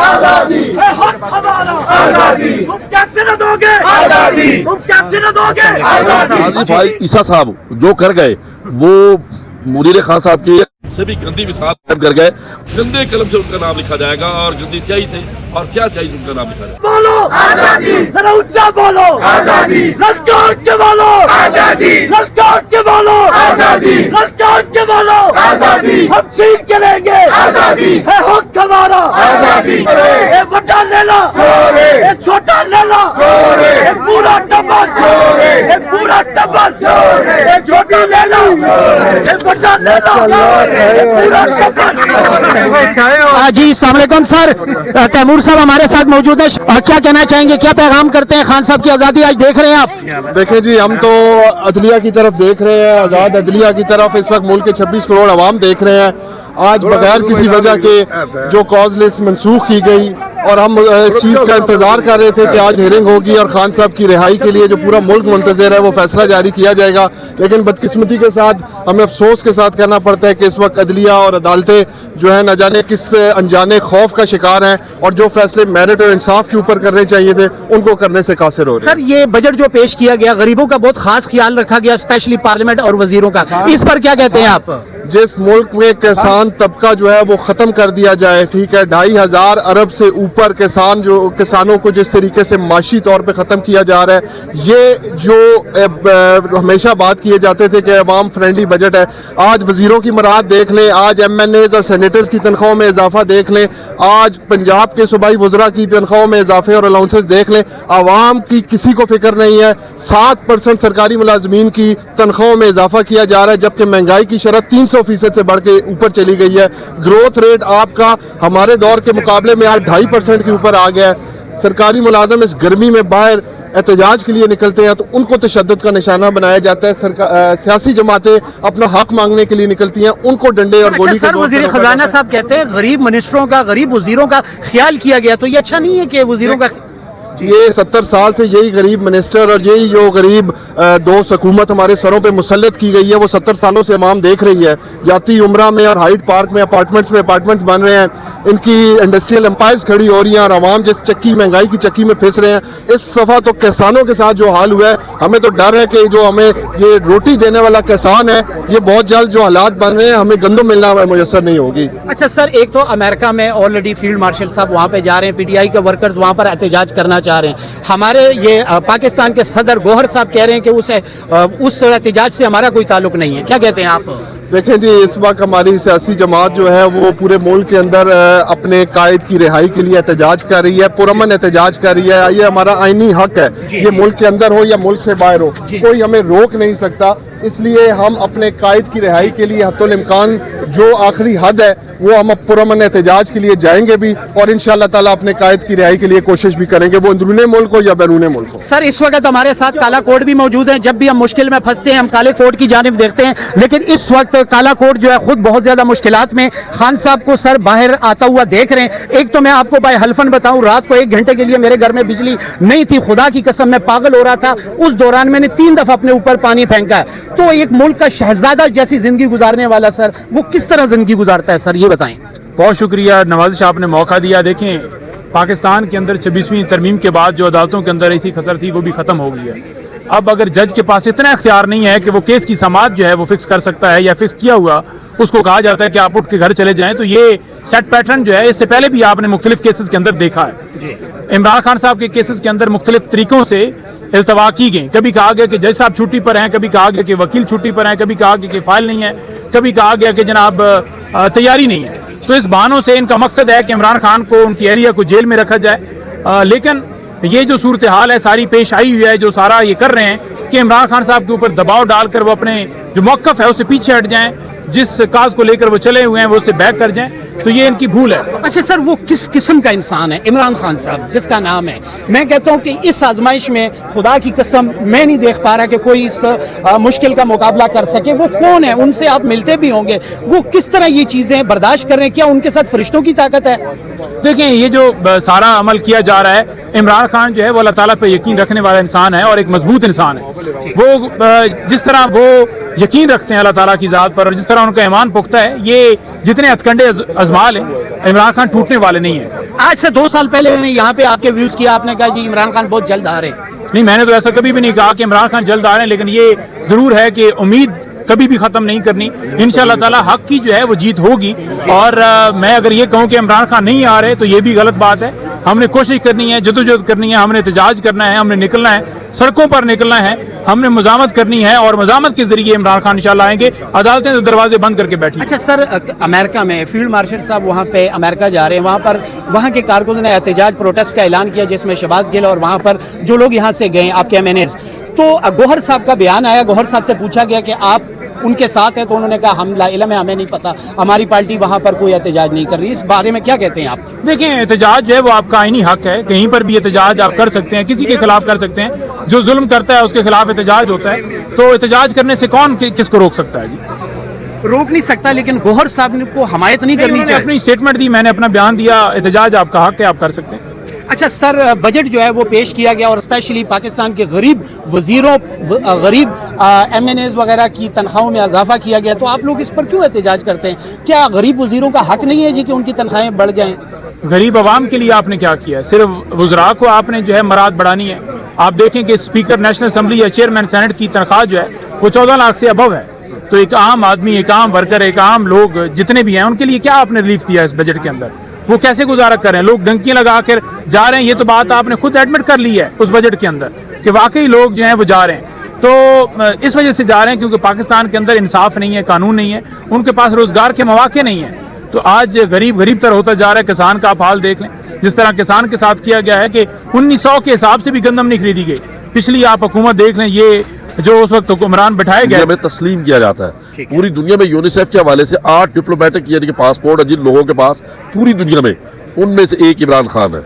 आजादी है हक हमारा आजादी तुम कैसे न दोगे आजादी तुम कैसे न दोगे आजादी। भाई ईसा साहब जो कर गए वो मुनीर खान साहब की से भी गंदी मिसाल कर गए। गंदे कलम से उनका नाम लिखा जाएगा और गंदी स्याही से और स्याही से उनका नाम लिखा जाएगा। बोलो आजादी जरा ऊंचा बोलो आजादी ललकार के बोलो आजादी ललकार के बोलो आजादी ललकार के बोलो आजादी हम छीन के लेंगे आजादी है हक हमारा आजादी। ए बड़ा ले लो ए छोटा ले लो ए पूरा टब्बर ए पूरा टब्बर ए छोटा ले लो ए बड़ा ले लो जी अस्सलाम वालेकुम सर, तैमूर साहब हमारे साथ मौजूद है। क्या कहना चाहेंगे, क्या पैगाम करते हैं? खान साहब की आज़ादी आज देख रहे हैं आप? देखें जी, हम तो अदलिया की तरफ देख रहे हैं, आज़ाद अदलिया की तरफ इस वक्त मुल्क के 26 करोड़ अवाम देख रहे हैं। आज बगैर किसी वजह के जो कॉज लिस्ट मनसूख की गई और हम इस चीज़ का इंतजार कर रहे थे कि आज हियरिंग होगी और खान साहब की रिहाई के लिए जो पूरा मुल्क मुंतज़िर है वो फैसला जारी किया जाएगा। लेकिन बदकिस्मती के साथ हमें अफसोस के साथ कहना पड़ता है कि इस वक्त अदलिया और अदालतें जो है न जाने किस अनजाने खौफ का शिकार हैं और जो फैसले मेरिट और इंसाफ के ऊपर करने चाहिए थे उनको करने से कासिर हो रहे हैं। सर, ये बजट जो पेश किया गया, गरीबों का बहुत खास ख्याल रखा गया, स्पेशली पार्लियामेंट और वजीरों का, इस पर क्या कहते हैं आप? जिस मुल्क में किसान तबका जो है वो खत्म कर दिया जाए, ठीक है, 2,500 अरब से ऊपर किसानों को जिस तरीके से माशी तौर पे ख़त्म किया जा रहा है, ये जो हमेशा बात किए जाते थे कि अवाम फ्रेंडली बजट है, आज वजीरों की मराद देख लें, आज MNAs और सेनेटर्स की तनख्वाहों में इजाफा देख लें, आज पंजाब के सूबाई वज़रा की तनख्वाहों में इजाफे और अलाउंसेस देख लें, आवाम की किसी को फिक्र नहीं है। 7% सरकारी मुलाजमीन की तनख्वाहों में इजाफा किया जा रहा है, जबकि महंगाई की शरत 300% से बढ़ के ऊपर चली गई है। ग्रोथ रेट आपका हमारे दौर के मुकाबले में आज 2.5% के ऊपर आ गया है। सरकारी मुलाजम इस गर्मी में बाहर एहतजाज के लिए निकलते हैं तो उनको तशद्दुद का निशाना बनाया जाता है। सियासी जमातें अपना हक मांगने के लिए निकलती हैं, उनको डंडे और गोली के वज़ीर खजाना साहब कहते हैं गरीब मिनिस्टरों का, गरीब वजीरों का ख्याल किया गया, तो ये अच्छा नहीं है कि वजीरों का? ये 70 साल से यही गरीब मिनिस्टर और यही जो गरीब दोस्त हुकूमत हमारे सरों पे मुसल्लत की गई है वो 70 सालों से अवाम देख रही है। जाती उम्रा में और हाइट पार्क में अपार्टमेंट्स बन रहे हैं, इनकी इंडस्ट्रियल एम्पायर्स खड़ी हो रही हैं और अवाम जिस महंगाई की चक्की में फिस रहे हैं। इस सफ़ा तो किसानों के साथ जो हाल हुआ है, हमें तो डर है कि जो हमें ये रोटी देने वाला किसान है, ये बहुत जल्द जो हालात बन रहे हैं हमें गंदम मिलना मुयसर नहीं होगी। अच्छा सर, एक तो अमेरिका में ऑलरेडी फील्ड मार्शल साहब वहाँ पे जा रहे हैं, PTI के वर्कर्स वहाँ पर एहतजाज करना चाह रहे हैं। हमारे ये पाकिस्तान के सदर गौहर साहब कह रहे हैं कि उस एहतजाज से हमारा कोई ताल्लुक नहीं है। क्या कहते हैं आप? देखें जी, इस वक्त हमारी सियासी जमात जो है वो पूरे मुल्क के अंदर अपने कायद की रिहाई के लिए एहतजाज कर रही है, पुरअमन एहतजाज कर रही है। ये हमारा आईनी हक है, ये मुल्क के अंदर हो या मुल्क से बाहर हो, कोई हमें रोक नहीं सकता। इसलिए हम अपने कायद की रिहाई के लिए हत्तुल इम्कान जो आखिरी हद है वो हम पुरअमन एहतजाज के लिए जाएंगे भी और इंशाअल्लाह ताला अपने कायद की रिहाई के लिए कोशिश भी करेंगे, वो अंदरूनी मुल्क हो या बैरूनी मुल्क हो। सर, इस वक्त हमारे साथ काला कोट भी मौजूद है। जब भी हम मुश्किल में फंसते हैं हम काले कोट की जानिब देखते हैं, लेकिन इस वक्त काला कोट जो है खुद बहुत ज्यादा मुश्किलात में। खान साहब को सर बाहर आता हुआ देख रहे हैं। एक तो मैं आपको बाय हल्फन बताऊं, रात को 1 घंटे के लिए मेरे घर में बिजली नहीं थी, खुदा की कसम मैं पागल हो रहा था। उस दौरान मैंने 3 दफा अपने ऊपर पानी फेंका है। तो एक मुल्क का शहजादा जैसी जिंदगी गुजारने वाला सर, वो किस तरह जिंदगी गुजारता है सर, ये बताएं। बहुत शुक्रिया नवाज़िश, आपने मौका दिया। देखें, पाकिस्तान के अंदर 26वीं तरमीम के बाद जो अदालतों के अंदर ऐसी खसर थी वो भी ख़त्म हो गई है। अब अगर जज के पास इतना इख्तियार नहीं है कि वो केस की समाअत जो है वो फिक्स कर सकता है या फिक्स किया हुआ उसको कहा जाता है कि आप उठ के घर चले जाएं, तो ये सेट पैटर्न जो है इससे पहले भी आपने मुख्तलिफ केसेस के अंदर देखा है। इमरान खान साहब के केसेस के अंदर मुख्तलिफ तरीकों से इल्तवा की गई। कभी कहा गया कि जज साहब छुट्टी पर हैं, कभी कहा गया कि वकील छुट्टी पर हैं, कभी कहा गया कि फाइल नहीं है, कभी कहा गया कि जनाब तैयारी नहीं है। तो इस बहानों से इनका मकसद है कि इमरान खान को, उनकी एरिया को जेल में रखा जाए। लेकिन ये जो सूरत हाल है सारी पेश आई हुई है, जो सारा ये कर रहे हैं कि इमरान खान साहब के ऊपर दबाव डालकर वो अपने जो मौक़िफ़ है उससे पीछे हट जाएं, जिस काज को लेकर वो चले हुए हैं वो उससे बैक कर जाएं, तो ये इनकी भूल है। अच्छा सर, वो किस किस्म का इंसान है इमरान खान साहब जिसका नाम है? मैं कहता हूँ कि इस आजमाइश में खुदा की कसम मैं नहीं देख पा रहा कि कोई इस मुश्किल का मुकाबला कर सके। वो कौन है? उनसे आप मिलते भी होंगे, वो किस तरह ये चीज़ें बर्दाश्त कर रहे हैं? क्या उनके साथ फरिश्तों की ताकत है? देखें, ये जो सारा अमल किया जा रहा है, इमरान खान जो है वो अल्लाह ताला पे यकीन रखने वाला इंसान है और एक मजबूत इंसान है। वो जिस तरह वो यकीन रखते हैं अल्लाह ताला की ज़ात पर और जिस तरह उनका ईमान पुख्ता है, ये जितने हथकंडे अजमाल हैं इमरान खान टूटने वाले नहीं है। آج سے 2 سال پہلے میں نے یہاں پہ آپ کے ویوز کیا, آپ نے کہا جی عمران خان بہت جلد آ رہے ہیں. نہیں, میں نے تو ایسا کبھی بھی نہیں کہا کہ عمران خان جلد آ رہے ہیں, لیکن یہ ضرور ہے کہ امید کبھی بھی ختم نہیں کرنی. انشاءاللہ تعالی حق کی جو ہے وہ جیت ہوگی. اور میں اگر یہ کہوں کہ عمران خان نہیں آ رہے تو یہ بھی غلط بات ہے. ہم نے کوشش کرنی ہے, جدوجہد کرنی ہے, ہم نے احتجاج کرنا ہے, ہم نے نکلنا ہے, سڑکوں پر نکلنا ہے, ہم نے مزاحمت کرنی ہے, اور مزاحمت کے ذریعے عمران خان انشاءاللہ آئیں گے. عدالتیں تو دروازے بند کر کے بیٹھی. اچھا سر, امریکہ میں فیلڈ مارشل صاحب وہاں پہ امریکہ جا رہے ہیں, وہاں پر وہاں کے کارکنوں نے احتجاج پروٹیسٹ کا اعلان کیا, جس میں شہباز گل اور وہاں پر جو لوگ یہاں سے گئے آپ کے MNAs, تو گوہر صاحب کا بیان آیا. گوہر صاحب سے پوچھا گیا کہ آپ ان کے ساتھ ہیں, تو انہوں نے کہا ہم لا علم ہے, ہمیں نہیں پتا, ہماری پارٹی وہاں پر کوئی احتجاج نہیں کر رہی. اس بارے میں کیا کہتے ہیں آپ؟ دیکھیں, احتجاج جو ہے وہ آپ کا آئینی حق ہے, کہیں پر بھی احتجاج آپ کر سکتے ہیں, کسی کے خلاف کر سکتے ہیں. جو ظلم کرتا ہے اس کے خلاف احتجاج ہوتا ہے, تو احتجاج کرنے سے کون کس کو روک سکتا ہے؟ جی روک نہیں سکتا, لیکن گوہر صاحب کو حمایت نہیں کرنی چاہیے. اپنی اسٹیٹمنٹ دی, میں نے اپنا بیان دیا, احتجاج آپ کا حق ہے, آپ کر سکتے ہیں. اچھا سر, بجٹ جو ہے وہ پیش کیا گیا, اور اسپیشلی پاکستان کے غریب وزیروں, غریب MNAs وغیرہ کی تنخواہوں میں اضافہ کیا گیا, تو آپ لوگ اس پر کیوں احتجاج کرتے ہیں؟ کیا غریب وزیروں کا حق نہیں ہے جی کہ ان کی تنخواہیں بڑھ جائیں؟ غریب عوام کے لیے آپ نے کیا کیا ہے؟ صرف وزراء کو آپ نے جو ہے مراد بڑھانی ہے. آپ دیکھیں کہ اسپیکر نیشنل اسمبلی یا چیئرمین سینٹ کی تنخواہ جو ہے وہ 14 لاکھ سے ابو ہے. تو ایک عام آدمی, ایک عام ورکر, ایک عام لوگ جتنے بھی ہیں, ان کے لیے کیا آپ نے ریلیف دیا اس بجٹ کے اندر؟ وہ کیسے گزارا کر رہے ہیں؟ لوگ ڈنکیاں لگا کر جا رہے ہیں. یہ تو بات آپ نے خود ایڈمٹ کر لی ہے اس بجٹ کے اندر کہ واقعی لوگ جو ہیں وہ جا رہے ہیں. تو اس وجہ سے جا رہے ہیں کیونکہ پاکستان کے اندر انصاف نہیں ہے, قانون نہیں ہے, ان کے پاس روزگار کے مواقع نہیں ہیں. تو آج غریب تر ہوتا جا رہا ہے. کسان کا آپ حال دیکھ لیں, جس طرح کسان کے ساتھ کیا گیا ہے کہ 1900 کے حساب سے بھی گندم نہیں خریدی گئی. پچھلی آپ حکومت دیکھ لیں, یہ جو اس وقت حکمران بٹھائے گئے ہمیں تسلیم کیا جاتا ہے. پوری دنیا میں یونیسیف کے حوالے سے 8 ڈپلومیٹک یعنی کہ پاسپورٹ ہیں جن لوگوں کے پاس پوری دنیا میں, ان میں سے ایک عمران خان ہے.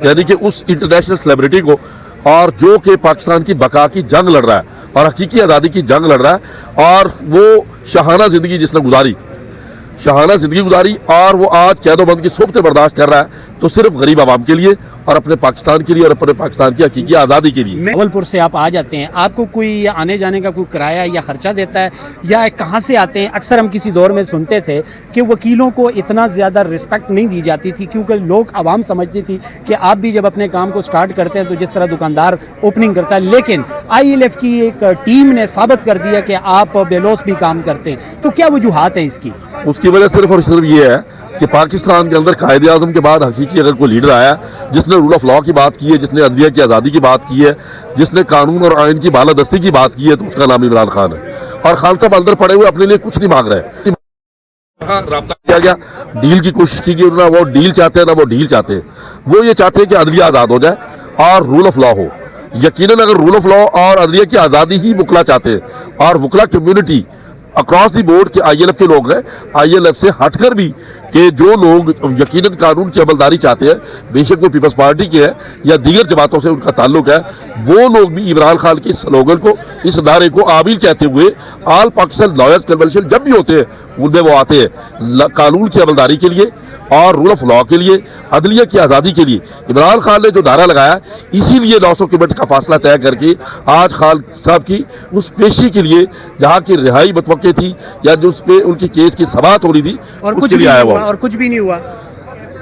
یعنی کہ اس انٹرنیشنل سیلیبریٹی کو, اور جو کہ پاکستان کی بقا کی جنگ لڑ رہا ہے اور حقیقی آزادی کی جنگ لڑ رہا ہے, اور وہ شاہانہ زندگی جس نے گزاری, اور وہ آج قید و بند کی صحبتیں برداشت کر رہا ہے, تو صرف غریب عوام کے لیے اور اپنے پاکستان کے لیے اور اپنے پاکستان کی حقیقی آزادی کے لیے. راولپور سے آپ آ جاتے ہیں, آپ کو کوئی آنے جانے کا کوئی کرایہ یا خرچہ دیتا ہے, یا کہاں سے آتے ہیں؟ اکثر ہم کسی دور میں سنتے تھے کہ وکیلوں کو اتنا زیادہ رسپیکٹ نہیں دی جاتی تھی, کیونکہ لوگ عوام سمجھتی تھی کہ آپ بھی جب اپنے کام کو سٹارٹ کرتے ہیں تو جس طرح دکاندار اوپننگ کرتا ہے, لیکن ILF کی ایک ٹیم نے ثابت کر دیا کہ آپ بے لوث بھی کام کرتے ہیں. تو کیا وجوہات ہیں اس کی؟ اس کی وجہ صرف اور صرف یہ ہے کہ پاکستان کے اندر قائد اعظم کے بعد حقیقی اگر کوئی لیڈر آیا جس نے رول آف لا کی بات کی ہے, جس نے عدلیہ کی آزادی کی بات کی ہے, جس نے قانون اور آئین کی بالادستی کی بات کی ہے, تو اس کا نام عمران خان ہے. اور خان صاحب اندر پڑے ہوئے اپنے لیے کچھ نہیں مانگ رہے. رابطہ کیا گیا, ڈیل کی کوشش کی گئی, نہ وہ ڈیل چاہتے ہیں نہ وہ ڈیل چاہتے ہیں. وہ یہ چاہتے ہیں کہ عدلیہ آزاد ہو جائے اور رول آف لا ہو. یقیناً اگر رول آف لا اور عدلیہ کی آزادی ہی وکلا چاہتے ہیں, اور وکلا کمیونٹی اکراس دی بورڈ کے ILF کے لوگ ہیں, ILF سے ہٹ کر بھی کہ جو لوگ یقیناً قانون کی عملداری چاہتے ہیں, بے شک وہ پیپلز پارٹی کے ہیں یا دیگر جماعتوں سے ان کا تعلق ہے, وہ لوگ بھی عمران خان کے سلوگن کو, اس ادارے کو عامل کہتے ہوئے آل پاکستان لائرز کنونشن جب بھی ہوتے ہیں ان میں وہ آتے ہیں قانون کی عملداری کے لیے اور رول آف لا کے لیے, عدلیہ کی آزادی کے لیے. عمران خان نے جو نعرہ لگایا, اسی لیے 900 کلومیٹر کا فاصلہ طے کر کے آج خان صاحب کی اس پیشی کے لیے جہاں کی رہائی متوقع تھی یا جو اس پہ ان کی کیس کی سماعت ہو رہی تھی, اور کچھ بھی آیا ہوا اور کچھ بھی نہیں ہوا.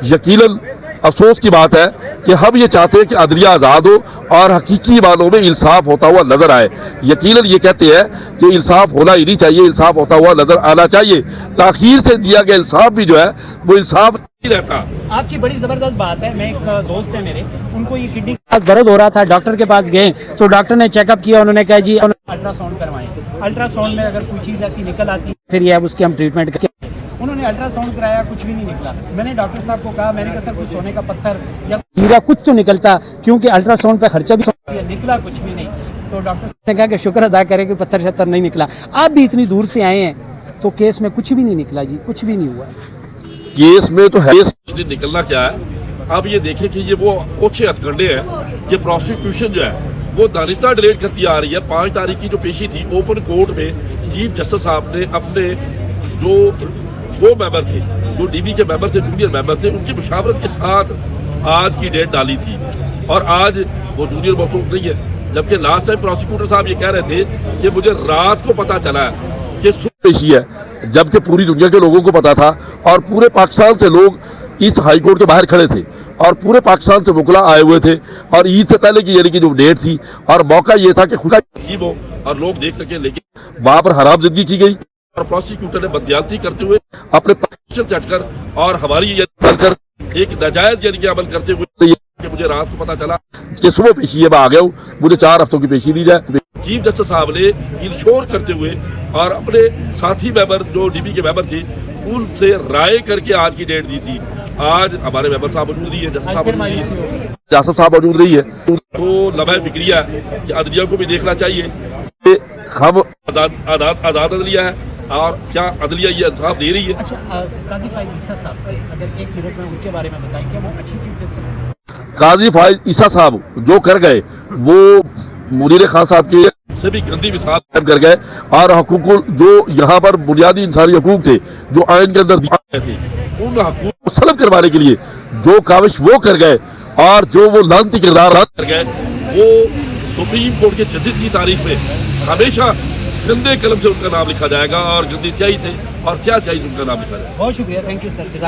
یقیناً افسوس کی بات ہے کہ ہم یہ چاہتے ہیں کہ عدلیہ آزاد ہو اور حقیقی معنوں میں انصاف ہوتا ہوا نظر آئے. یقیناً یہ کہتے ہیں کہ انصاف ہونا ہی نہیں چاہیے, انصاف ہوتا ہوا نظر آنا چاہیے. تاخیر سے دیا گیا انصاف بھی جو ہے وہ انصاف نہیں رہتا. آپ کی بڑی زبردست بات ہے. میں ایک دوست ہے میرے, ان کو یہ کڈنی کا درد ہو رہا تھا, ڈاکٹر کے پاس گئے تو ڈاکٹر نے چیک اپ کیا, انہوں نے کہا جی الٹرا ساؤنڈ کروائیں, الٹرا ساؤنڈ میں اگر کوئی چیز ایسی نکل آتی پھر یہ اس کی ہم ٹریٹمنٹ کریں. انہوں نے الٹرا ساؤنڈ کرایا, کچھ بھی نہیں نکلا. میں نے ڈاکٹر صاحب کو کہا, میں نے کہا سر کوئی سونے کا پتھر یا ہیرا کچھ تو نکلتا, کیونکہ الٹرا ساؤنڈ پہ خرچہ بھی نکلا کچھ بھی نہیں. تو ڈاکٹر صاحب نے کہا کہ شکر ادا کرے کہ پتھر شتر نہیں نکلا. آپ بھی اتنی دور سے آئے ہیں تو کیس میں کچھ بھی نہیں نکلا جی, کچھ بھی نہیں ہوا. کیس میں تو ہے نکلنا کیا ہے. اب یہ دیکھیں کہ یہ وہ اوچھے ہتھ کنڈے ہیں. یہ پروسیکیوشن جو ہے وہ دانستہ ڈیلیٹ کرتی آ رہی ہے. 5 تاریخ کی جو پیشی تھی اوپن کورٹ میں, چیف جسٹس صاحب نے اپنے جو وہ ممبر تھے, جو DB کے ممبر تھے, جونیئر ممبر تھے, ان کی مشاورت کے ساتھ آج کی ڈیٹ ڈالی تھی. اور آج وہ جونیئر مخصوص نہیں ہے, جبکہ لاسٹ ٹائم پروسیکیوٹر صاحب یہ کہہ رہے تھے کہ مجھے رات کو پتا چلا ہے کہ پیشی ہے, جبکہ پوری دنیا کے لوگوں کو پتا تھا اور پورے پاکستان سے لوگ इस हाई कोर्ट के बाहर खड़े थे और पूरे पाकिस्तान से वकला आए हुए थे और ईद से पहले की यानी कि जो डेट थी और मौका ये था कि खुदा नसीब हो और लोग देख सकें, लेकिन वहां पर हराम जिंदगी की गई और प्रोसिक्यूटर ने बदयालती करते हुए अपने पोजीशन सेट कर और हमारी कर एक नाजायज यानी कि अमल करते हुए कि मुझे रात को पता चला कि सुबह पेशी है, मैं आ गया हूँ, मुझे 4 हफ्तों की पेशी दी जाए। चीफ जस्टिस साहब ने इंश्योर करते हुए और अपने साथी मेंबर जो डीबी के मेंबर थे उनसे राय करके आज की डेट दी थी। आज हमारे मेंबर साहब मौजूद रही है, जस्टिस साहब मौजूद रही है, जासफ साहब मौजूद रही है, तो लम्हा फिक्रिया कि अदलिया को भी देखना चाहिए कि हम आजाद अदलिया है और क्या अदलिया ये इंसाफ दे रही है। अच्छा, काजी फाइज ईसा साहब, अगर 1 मिनट में उनके बारे में बताएं, क्या वो अच्छी चीफ जस्टिस? काजी फाइज ईसा साहब जो कर गए वो मुनीर खान साहब के से भी गंदी मिसाल कर गए और हकूक जो यहाँ पर बुनियादी इंसानी हकूक थे जो आइन के अंदर दिए गए थे उन हकूक को सलब करवाने के लिए जो काविश वो कर गए और जो वो लानती किरदार कर गए, वो सुप्रीम कोर्ट के जजेस की तारीख में हमेशा गंदे कलम से उनका नाम लिखा जाएगा और गंदी स्याही से और स्याही से उनका नाम लिखा जाएगा। बहुत शुक्रिया, थैंक यू सर।